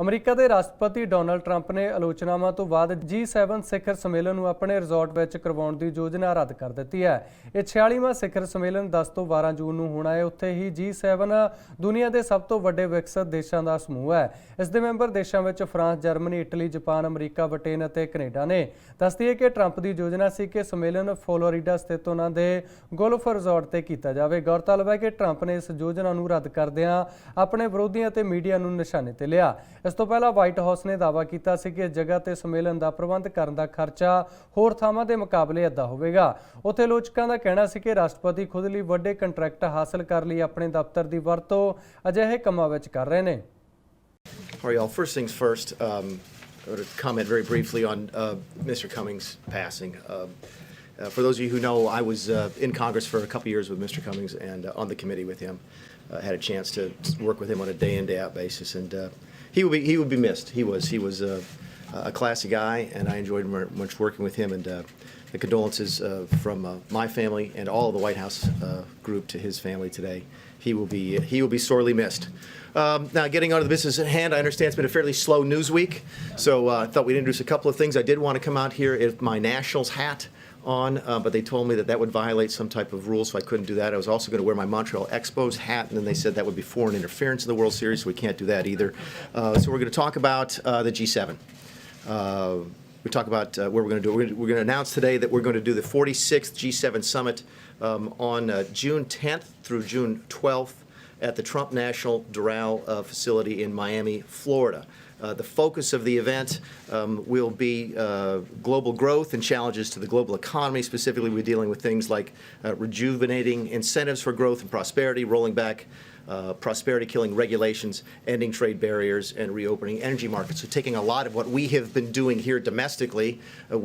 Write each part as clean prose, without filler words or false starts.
America ਦੇ ਰਾਸ਼ਟਰਪਤੀ Donald Trump ਨੇ ਆਲੋਚਨਾਵਾਂ ਤੋਂ ਬਾਅਦ G7 ਸਿਖਰ ਸੰਮੇਲਨ ਨੂੰ ਆਪਣੇ ਰਿਜ਼ੋਰਟ ਵਿੱਚ ਕਰਵਾਉਣ ਦੀ ਯੋਜਨਾ ਰੱਦ ਕਰ ਦਿੱਤੀ ਹੈ। ਇਹ 46ਵਾਂ ਸਿਖਰ ਸੰਮੇਲਨ 10 ਤੋਂ 12 ਜੂਨ ਨੂੰ ਹੋਣਾ ਹੈ। ਉੱਥੇ ਹੀ G7 ਦੁਨੀਆ ਦੇ ਸਭ ਤੋਂ ਵੱਡੇ ਵਿਕਸਿਤ ਦੇਸ਼ਾਂ ਦਾ ਸਮੂਹ ਹੈ। ਇਸ ਦੇ ਮੈਂਬਰ ਦੇਸ਼ਾਂ ਵਿੱਚ France, Germany, Italy, Japan, America, Britain ਅਤੇ ਕੈਨੇਡਾ ਨੇ। ਦੱਸਦੀ ਹੈ ਕਿ ਟਰੰਪ ਦੀ ਯੋਜਨਾ ਸੀ ਕਿ ਸੰਮੇਲਨ ਫਲੋਰੀਡਾ ਸਥਿਤ ਉਹਨਾਂ ਦੇ ਗੋਲਫ ਰਿਜ਼ੋਰਟ ਤੇ ਕੀਤਾ ਜਾਵੇ। ਗੌਰਤਲਬ ਹੈ ਕਿ ਟਰੰਪ ਨੇ ਇਸ ਯੋਜਨਾ ਨੂੰ ਰੱਦ ਕਰਦਿਆਂ ਆਪਣੇ ਵਿਰੋਧੀਆਂ ਅਤੇ ਮੀਡੀਆ ਨੂੰ ਨਿਸ਼ਾਨੇ ਤੇ ਲਿਆ। ਇਸ ਤੋਂ ਪਹਿਲਾਂ ਵਾਈਟ ਹਾਊਸ ਨੇ ਦਾਅਵਾ ਕੀਤਾ ਸੀ ਕਿ ਇਸ ਜਗ੍ਹਾ ਤੇ ਸੰਮੇਲਨ ਦਾ ਪ੍ਰਬੰਧ ਕਰਨ ਦਾ ਖਰਚਾ ਹੋਰ ਥਾਵਾਂ ਦੇ ਮੁਕਾਬਲੇ ਅੱਧਾ ਹੋਵੇਗਾ। ਉੱਥੇ ਆਲੋਚਕਾਂ ਦਾ ਕਹਿਣਾ ਸੀ ਕਿ ਰਾਸ਼ਟਰਪਤੀ ਖੁਦ ਲਈ ਵੱਡੇ ਕੰਟਰੈਕਟ ਹਾਸਲ ਕਰਨ ਲਈ ਆਪਣੇ ਦਫ਼ਤਰ ਦੀ ਵਰਤੋਂ ਅਜਿਹੇ ਕੰਮਾਂ ਵਿੱਚ ਕਰ ਰਹੇ ਨੇ। All right, y'all. First things first, I want to comment very briefly on Mr. Cummings' passing. For those of you who know, I was in Congress for a couple years with Mr. Cummings and on the committee with him. Had a chance to work with him on a day in, day out basis, and he would be missed. He was a classy guy, and I enjoyed much working with him. And the condolences from my family and all of the White House group to his family today. He will be sorely missed. Now, getting on to the business at hand, I understand it's been a fairly slow news week, so I thought we'd introduce a couple of things. I did want to come out here with my Nationals hat on, but they told me that would violate some type of rule, so I couldn't do that. I was also going to wear my Montreal Expos hat, and then they said that would be foreign interference in the World Series, so we can't do that either. So we're going to talk about the G7. We talk about what we're going to do. We're going to announce today that we're going to do the 46th G7 Summit on June 10th through June 12th at the Trump National Doral facility in Miami, Florida. The focus of the event will be global growth and challenges to the global economy. Specifically, we're dealing with things like rejuvenating incentives for growth and prosperity, rolling back prosperity-killing regulations, ending trade barriers, and reopening energy markets. So taking a lot of what we have been doing here domestically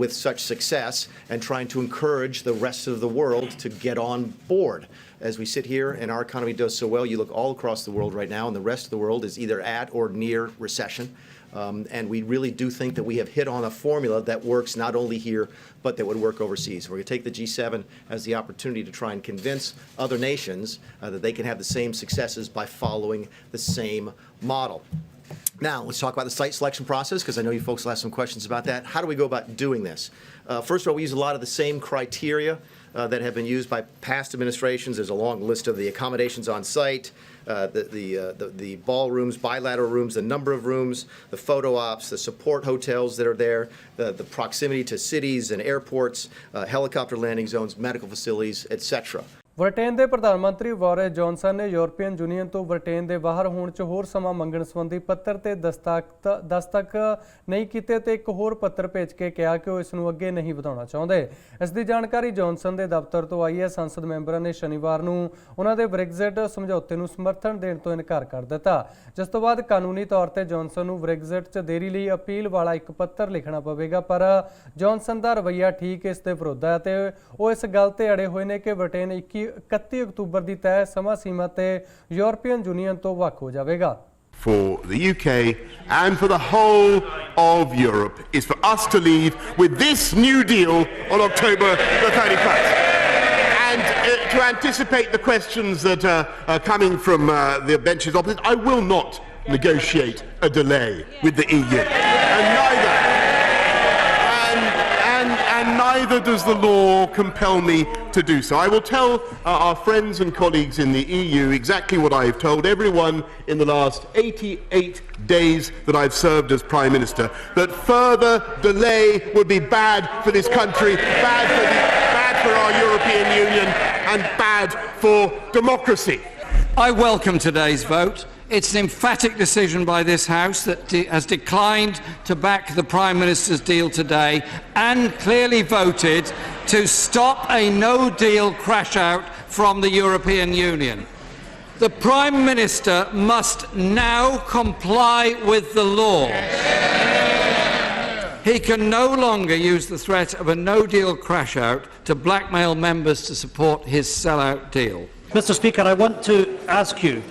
with such success and trying to encourage the rest of the world to get on board. As we sit here and our economy does so well, you look all across the world right now and the rest of the world is either at or near recession. And we really do think that we have hit on a formula that works not only here, but that would work overseas. We're going to take the G7 as the opportunity to try and convince other nations that they can have the same successes by following the same model. Now, let's talk about the site selection process, because I know you folks will have some questions about that. How do we go about doing this? First of all, we use a lot of the same criteria that have been used by past administrations. There's a long list of the accommodations on site, the ballrooms, bilateral rooms, the number of rooms, the photo ops, the support hotels that are there, the proximity to cities and airports, helicopter landing zones, medical facilities, etc. Britain ਦੇ ਪ੍ਰਧਾਨ ਮੰਤਰੀ Boris Johnson ਨੇ European union ਤੋਂ Britain ਦੇ ਬਾਹਰ ਹੋਣ 'ਚ ਹੋਰ ਸਮਾਂ ਮੰਗਣ ਸੰਬੰਧੀ ਪੱਤਰ ਤੇ ਦਸਤਖਤ ਨਹੀਂ ਕੀਤੇ ਤੇ ਇੱਕ ਹੋਰ ਪੱਤਰ ਭੇਜ ਕੇ ਕਿਹਾ ਕਿ ਉਹ ਇਸ ਨੂੰ ਅੱਗੇ ਨਹੀਂ ਵਧਾਉਣਾ ਚਾਹੁੰਦੇ। ਇਸ ਦੀ ਜਾਣਕਾਰੀ ਜੌਨਸਨ ਦੇ ਦਫ਼ਤਰ ਤੋਂ ਆਈ ਹੈ। ਸੰਸਦ ਮੈਂਬਰਾਂ ਨੇ ਸ਼ਨੀਵਾਰ ਨੂੰ ਉਹਨਾਂ ਦੇ ਬ੍ਰੈਗਜ਼ਿਟ ਸਮਝੌਤੇ ਨੂੰ ਸਮਰਥਨ ਦੇਣ ਤੋਂ ਇਨਕਾਰ ਕਰ ਦਿੱਤਾ, ਜਿਸ ਤੋਂ ਬਾਅਦ ਕਾਨੂੰਨੀ ਤੌਰ ਤੇ ਜੌਨਸਨ ਨੂੰ ਬ੍ਰੈਗਜ਼ਿਟ 'ਚ ਦੇਰੀ ਲਈ ਅਪੀਲ ਵਾਲਾ ਇੱਕ ਪੱਤਰ ਲਿਖਣਾ ਪਵੇਗਾ। ਪਰ ਜੌਨਸਨ ਦਾ ਰਵੱਈਆ ਠੀਕ ਇਸ ਦੇ ਵਿਰੁੱਧ ਹੈ ਤੇ ਉਹ ਇਸ ਗੱਲ ਤੇ ਅੜੇ ਹੋਏ ਨੇ ਕਿ ਬ੍ਰਿਟੇਨ 31 ਅਕਤੂਬਰ ਦੀ ਤੈਅ ਸਮਾਂ ਸੀਮਾ ਤੇ ਯੂਰਪੀਅਨ ਯੂਨੀਅਨ ਤੋਂ ਵੱਖ ਹੋ ਜਾਵੇਗਾ। For the UK and for the whole of Europe is for us to leave with this new deal on October the 31st. And to anticipate the questions that are coming from the benches opposite, I will not negotiate a delay with the EU. And neither does the law compel me to do so. I will tell our friends and colleagues in the EU exactly what I've told everyone in the last 88 days that I've served as Prime Minister, that further delay would be bad for this country, bad for our European Union, and bad for democracy. I welcome today's vote. It's an emphatic decision by this House that has declined to back the Prime Minister's deal today and clearly voted to stop a no-deal crash-out from the European Union. The Prime Minister must now comply with the law. He can no longer use the threat of a no-deal crash-out to blackmail members to support his sell-out deal. Mr. Speaker, I want to ask you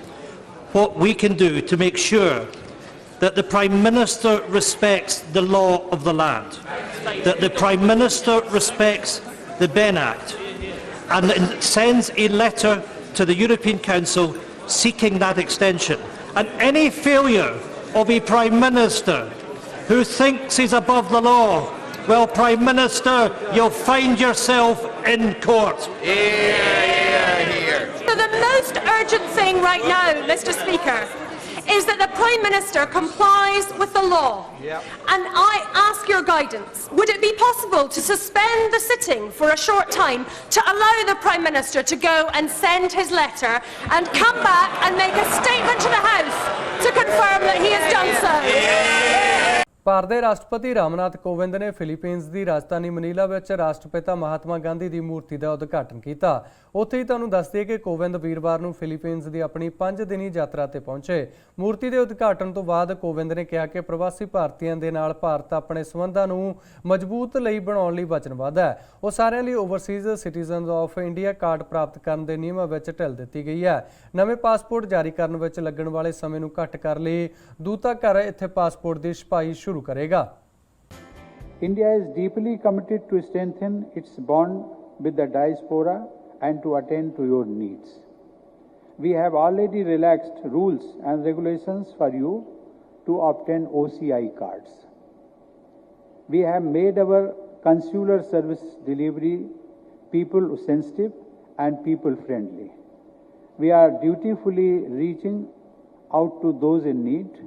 what we can do to make sure that the Prime Minister respects the law of the land, that the Prime Minister respects the Benn Act and sends a letter to the European Council seeking that extension. And any failure of a Prime Minister who thinks he's above the law, well, Prime Minister, you'll find yourself in court. So the most urgent thing right now, Mr. Speaker, is that the Prime Minister complies with the law. And I ask your guidance, would it be possible to suspend the sitting for a short time to allow the Prime Minister to go and send his letter and come back and make a statement to the House to confirm that he has done so? Bharat ਦੇ ਰਾਸ਼ਟਰਪਤੀ ਰਾਮਨਾਥ ਕੋਵਿੰਦ ਨੇ Philippines ਦੀ ਰਾਜਧਾਨੀ Manila ਵਿੱਚ ਰਾਸ਼ਟਰਪਿਤਾ ਮਹਾਤਮਾ ਗਾਂਧੀ ਦੀ ਮੂਰਤੀ ਦਾ ਉਦਘਾਟਨ ਕੀਤਾ। ਉੱਥੇ ਹੀ ਤੁਹਾਨੂੰ ਦੱਸ ਦਈਏ ਕਿ ਕੋਵਿੰਦ ਵੀਰਵਾਰ ਨੂੰ ਫਿਲੀਪੀਨਜ਼ ਦੀ ਆਪਣੀ 5 ਦਿਨੀ ਯਾਤਰਾ ਤੇ ਪਹੁੰਚੇ। ਮੂਰਤੀ ਦੇ ਉਦਘਾਟਨ ਤੋਂ ਬਾਅਦ ਕੋਵਿੰਦ ਨੇ ਕਿਹਾ ਕਿ ਪ੍ਰਵਾਸੀ ਭਾਰਤੀਆਂ ਦੇ ਨਾਲ ਭਾਰਤ ਆਪਣੇ ਸਬੰਧਾਂ ਨੂੰ ਮਜ਼ਬੂਤ ਲਈ ਬਣਾਉਣ ਲਈ ਵਚਨਬੱਧ ਹੈ। ਉਹ ਸਾਰਿਆਂ ਲਈ Overseas citizens of India card ਪ੍ਰਾਪਤ ਕਰਨ ਦੇ ਨਿਯਮਾਂ ਵਿੱਚ ਢਿੱਲ ਦਿੱਤੀ ਗਈ ਹੈ। ਨਵੇਂ ਪਾਸਪੋਰਟ ਜਾਰੀ ਕਰਨ ਵਿੱਚ ਲੱਗਣ ਵਾਲੇ ਸਮੇਂ ਨੂੰ ਘੱਟ ਕਰ ਲਈ ਦੂਤਾਘਰ ਇੱਥੇ ਪਾਸਪੋਰਟ ਦੀ ਛਪਾਈ ਸ਼ੁਰੂ ਕਰੇਗਾ। India is deeply committed to strengthen its bond with the diaspora and to attend to your needs. We have already relaxed rules and regulations for you to obtain OCI cards. We have made our consular service delivery people sensitive and people friendly. We are dutifully reaching out to those in need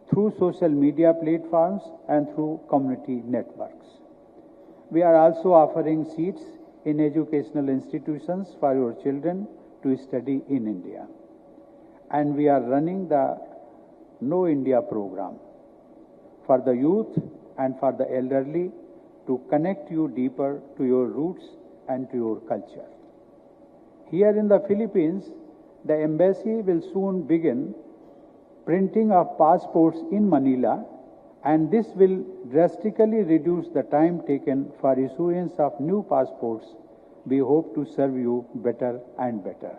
through social media platforms and through community networks. We are also offering seats in educational institutions for your children to study in India. And we are running the Know India program for the youth and for the elderly to connect you deeper to your roots and to your culture. Here in the Philippines, the embassy will soon begin printing of passports in Manila, and this will drastically reduce the time taken for issuance of new passports. We hope to serve you better and better.